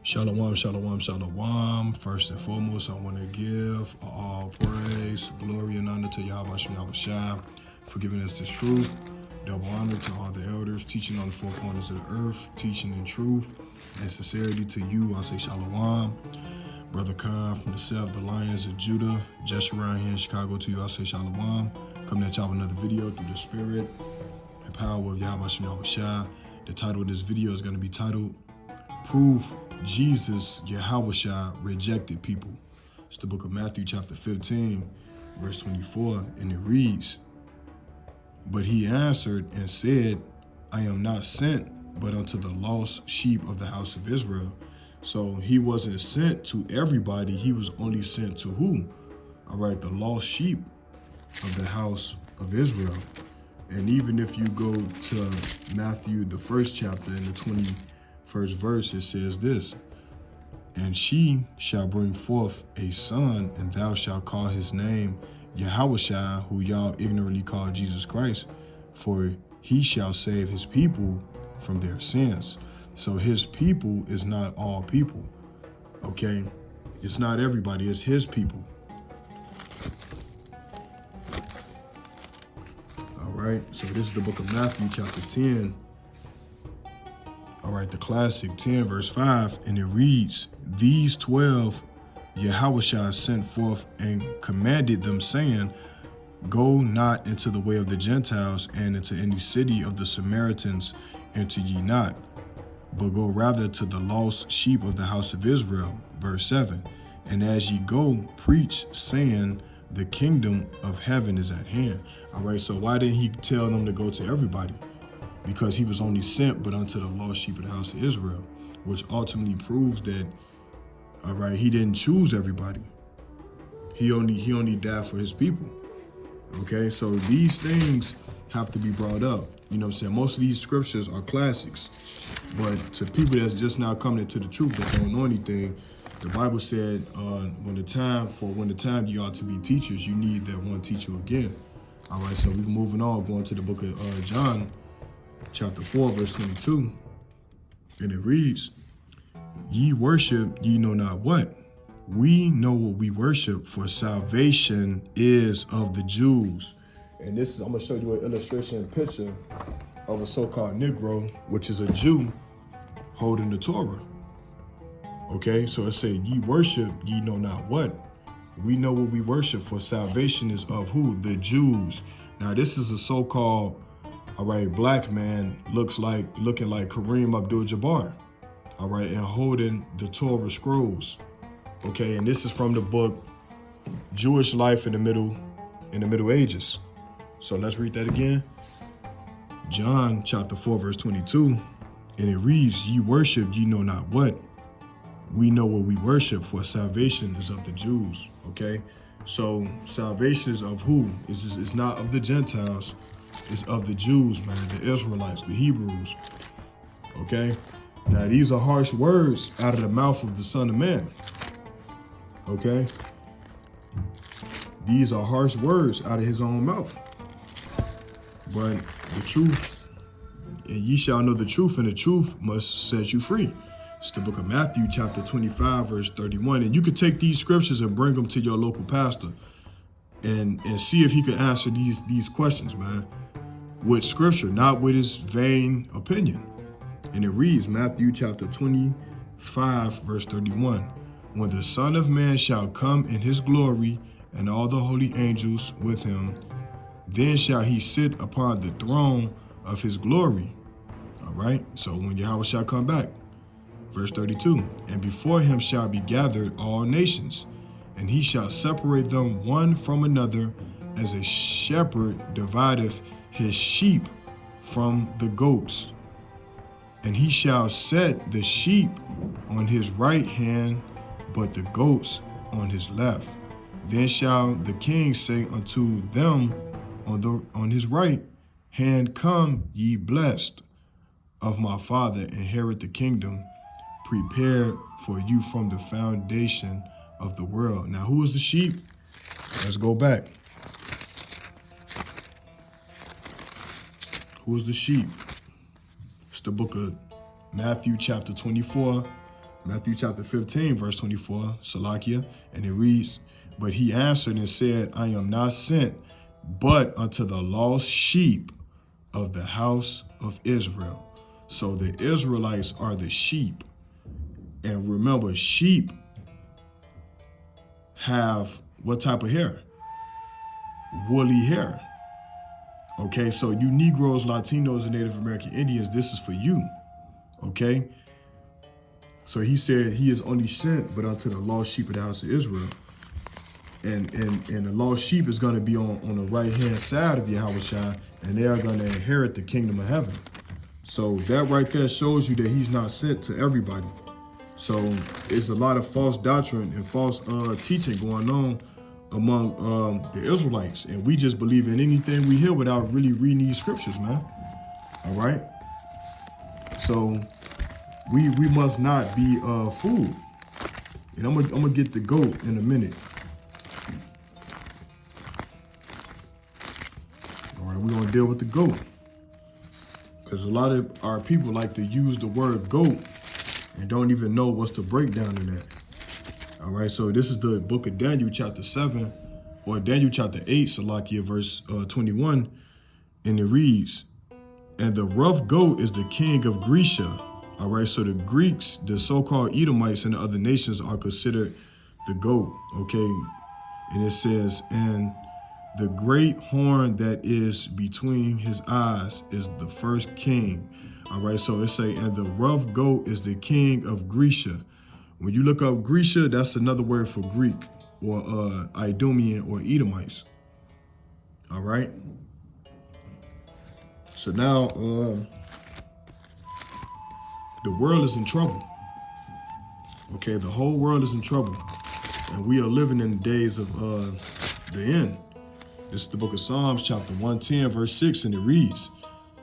Shalom, shalom, shalom. First and foremost, I want to give all praise, glory, and honor to Yahawashi for giving us this truth. Double honor to all the elders, teaching on the four corners of the earth, teaching in truth and sincerity to you. I say shalom. Brother Khan from the set of the Lions of Judah, just around here in Chicago to you, I say shalom. Coming at y'all with another video through the spirit and power of Yahawashi. The title of this video is going to be titled, Prove Jesus, Yahawashi, Rejected People. It's the book of Matthew chapter 15, verse 24, and it reads, But he answered and said, I am not sent, but unto the lost sheep of the house of Israel. So he wasn't sent to everybody. He was only sent to who? All right, the lost sheep of the house of Israel. And even if you go to Matthew, the first chapter, in the 21st verse, it says this, And she shall bring forth a son, and thou shalt call his name Yahawashi, who y'all ignorantly call Jesus Christ, for he shall save his people from their sins. So his people is not all people, okay? It's not everybody, it's his people. All right, so this is the book of Matthew chapter 10. All right, the classic 10 verse 5, and it reads, These 12 Yahawashi sent forth and commanded them, saying, Go not into the way of the Gentiles, and into any city of the Samaritans enter ye not, but go rather to the lost sheep of the house of Israel. Verse 7, And as ye go, preach, saying, The kingdom of heaven is at hand. All right, so why didn't he tell them to go to everybody? Because he was only sent but unto the lost sheep of the house of Israel, which ultimately proves that, all right, he didn't choose everybody. He only died for his people. Okay, so these things have to be brought up. You know what I'm saying? Most of these scriptures are classics, but to people that's just now coming into the truth that don't know anything, the Bible said, when the time you ought to be teachers, you need that one teacher again. All right, so we're moving on, going to the book of John, chapter 4, verse 22, and it reads, Ye worship ye know not what. We know what we worship, for salvation is of the Jews. And this is, I'm gonna show you an illustration picture of a so-called Negro, which is a Jew holding the Torah. Okay, so it says, ye worship ye know not what. We know what we worship, for salvation is of who? The Jews. Now this is a so-called, all right, black man looking like Kareem Abdul-Jabbar, all right, and holding the Torah scrolls. Okay, and this is from the book Jewish Life in the Middle Ages. So let's read that again. John chapter 4, verse 22, and it reads, Ye worship ye know not what. We know what we worship, for salvation is of the Jews. Okay, so salvation is of who? It's not of the Gentiles. It's of the Jews, man, the Israelites, the Hebrews. Okay, now these are harsh words out of the mouth of the Son of Man. Okay, these are harsh words out of his own mouth. But the truth, and ye shall know the truth, and the truth must set you free. It's the book of Matthew, chapter 25, verse 31. And you could take these scriptures and bring them to your local pastor and see if he could answer these questions, man, with scripture, not with his vain opinion. And it reads, Matthew chapter 25, verse 31. When the Son of Man shall come in his glory, and all the holy angels with him, then shall he sit upon the throne of his glory. All right, so when Yahweh shall come back, verse 32, and before him shall be gathered all nations, and he shall separate them one from another, as a shepherd divideth his sheep from the goats. And he shall set the sheep on his right hand, but the goats on his left. Then shall the king say unto them on his right hand, Come, ye blessed of my Father, inherit the kingdom prepared for you from the foundation of the world. Now, who is the sheep? Let's go back. Who is the sheep? It's the book of Matthew chapter 24, Matthew chapter 15, verse 24, Salakia, and it reads, "But he answered and said, I am not sent, but unto the lost sheep of the house of Israel." So the Israelites are the sheep. And remember, sheep have what type of hair? Woolly hair. Okay, so you Negroes, Latinos, and Native American Indians, this is for you. Okay? So he said he is only sent but unto the lost sheep of the house of Israel. And the lost sheep is going to be on the right-hand side of Yahawashi, and they are going to inherit the kingdom of heaven. So that right there shows you that he's not sent to everybody. So it's a lot of false doctrine and false teaching going on among the Israelites. And we just believe in anything we hear without really reading these scriptures, man. All right? So we must not be fooled. And I'm gonna get the goat in a minute. All right, we're gonna deal with the goat. Because a lot of our people like to use the word goat and don't even know what's the breakdown of that. All right, so this is the book of Daniel chapter 7, or Daniel chapter 8, Salakia, verse 21, and it reads, "And the rough goat is the king of Grecia." All right, so the Greeks, the so-called Edomites, and the other nations are considered the goat, okay? And it says, "And the great horn that is between his eyes is the first king." All right, so it say, "And the rough goat is the king of Grecia." When you look up Grecia, that's another word for Greek or Idumean or Edomites. All right. So now the world is in trouble. Okay, the whole world is in trouble. And we are living in the days of the end. This is the book of Psalms, chapter 110, verse 6, and it reads,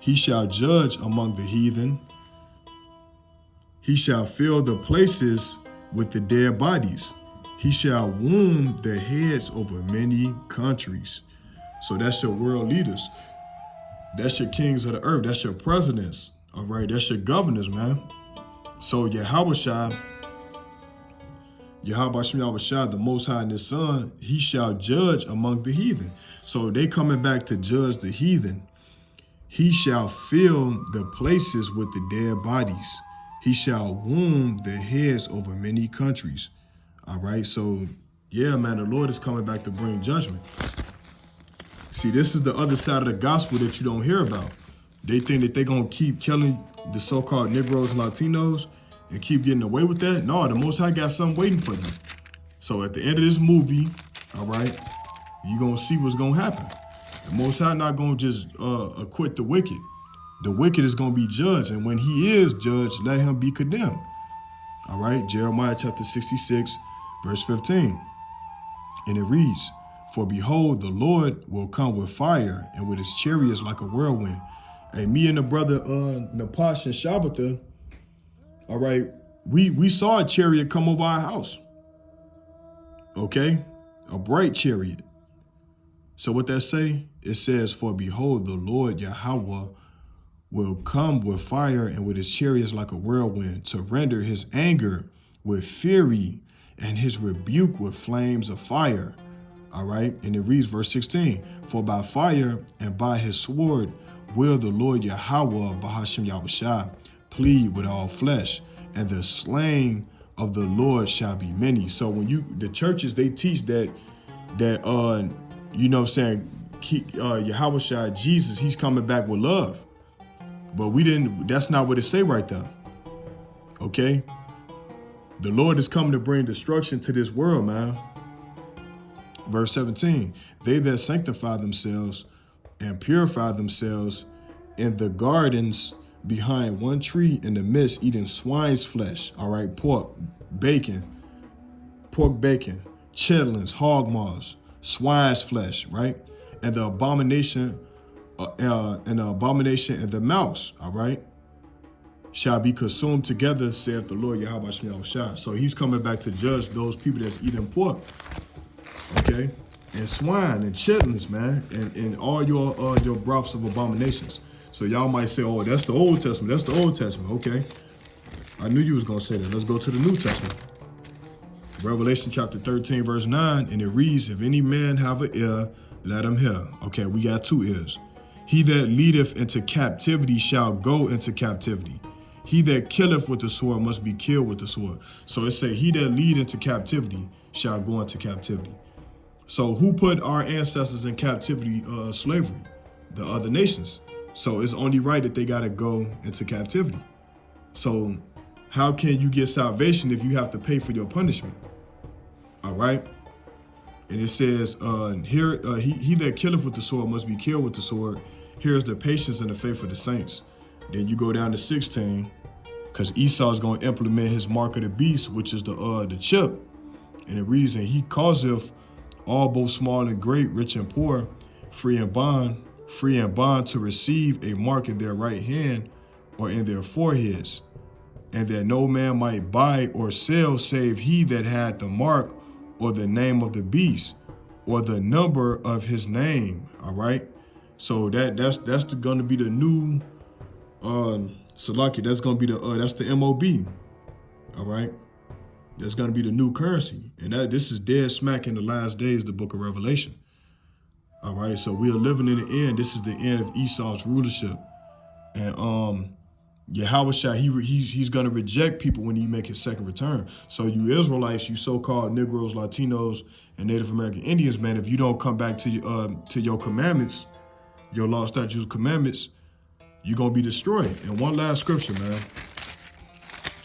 "He shall judge among the heathen. He shall fill the places with the dead bodies. He shall wound their heads over many countries." So that's your world leaders. That's your kings of the earth. That's your presidents. All right, that's your governors, man. So Yahawashi, the Most High and His Son, He shall judge among the heathen. So they coming back to judge the heathen. "He shall fill the places with the dead bodies. He shall wound their heads over many countries." All right, so yeah, man, the Lord is coming back to bring judgment. See, this is the other side of the gospel that you don't hear about. They think that they're going to keep killing the so-called Negroes and Latinos and keep getting away with that. No, the Most High got something waiting for you. So at the end of this movie, all right, you're going to see what's going to happen. The Most High not going to just acquit the wicked. The wicked is going to be judged. And when he is judged, let him be condemned. All right, Jeremiah chapter 66, verse 15. And it reads, "For behold, the Lord will come with fire, and with his chariots like a whirlwind." And me and the brother Napash and Shabbatha, all right, we saw a chariot come over our house. Okay? A bright chariot. So what that say? It says, "For behold, the Lord Yahweh will come with fire, and with his chariots like a whirlwind, to render his anger with fury and his rebuke with flames of fire." All right. And it reads verse 16, "For by fire and by his sword will the Lord Yahweh Bahashim Yahawashi plead with all flesh, and the slain of the Lord shall be many." So when the churches, they teach that you know what I'm saying, Yahawashi, Jesus, he's coming back with love. But that's not what it say right there. Okay? The Lord is coming to bring destruction to this world, man. Verse 17, "They that sanctify themselves and purify themselves in the gardens behind one tree in the midst, eating swine's flesh," all right, pork bacon, chitlins, hog maws, swine's flesh, right? "And the abomination and the mouse," all right, "shall be consumed together, saith the Lord Yahweh." So he's coming back to judge those people that's eating pork, okay, and swine and chitlins, man, and all your broths of abominations. So y'all might say, "Oh, that's the Old Testament. That's the Old Testament." Okay. I knew you was going to say that. Let's go to the New Testament. Revelation chapter 13, verse 9, and it reads, if any man have an ear, let him hear. Okay, we got 2 ears. He that leadeth into captivity shall go into captivity. He that killeth with the sword must be killed with the sword. So it say, he that lead into captivity shall go into captivity. So who put our ancestors in captivity, slavery? The other nations. So it's only right that they got to go into captivity. So how can you get salvation if you have to pay for your punishment? All right. And it says, he that killeth with the sword must be killed with the sword. Here's the patience and the faith of the saints. Then you go down to 16, because Esau is going to implement his mark of the beast, which is the chip. And it reads, and he causeth all both small and great, rich and poor, free and bond to receive a mark in their right hand or in their foreheads, and that no man might buy or sell save he that had the mark or the name of the beast or the number of his name. All right. So that's going to be the new Salaki. That's going to be that's the MOB. All right. That's going to be the new currency. And this is dead smack in the last days, the book of Revelation. All right. So we are living in the end. This is the end of Esau's rulership. And Yahawashi, he's going to reject people when he make his second return. So you Israelites, you so-called Negroes, Latinos, and Native American Indians, man, if you don't come back to your commandments, your law, statutes, commandments, you're going to be destroyed. And one last scripture, man,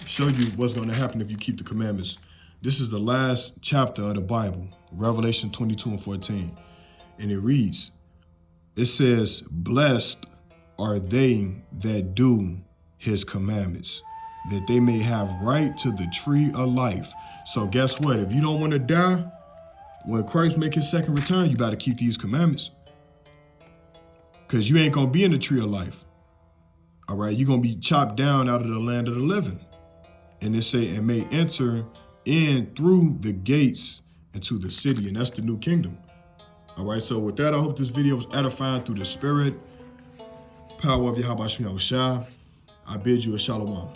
show you what's going to happen if you keep the commandments. This is the last chapter of the Bible, Revelation 22 and 14. And it reads, it says, blessed are they that do his commandments, that they may have right to the tree of life. So guess what? If you don't want to die, when Christ make his second return, you got to keep these commandments. Because you ain't going to be in the tree of life. All right? You're going to be chopped down out of the land of the living. And it say, and may enter in through the gates into the city. And that's the new kingdom. All right? So with that, I hope this video was edifying through the spirit, power of Yahawashi. I bid you a shalom.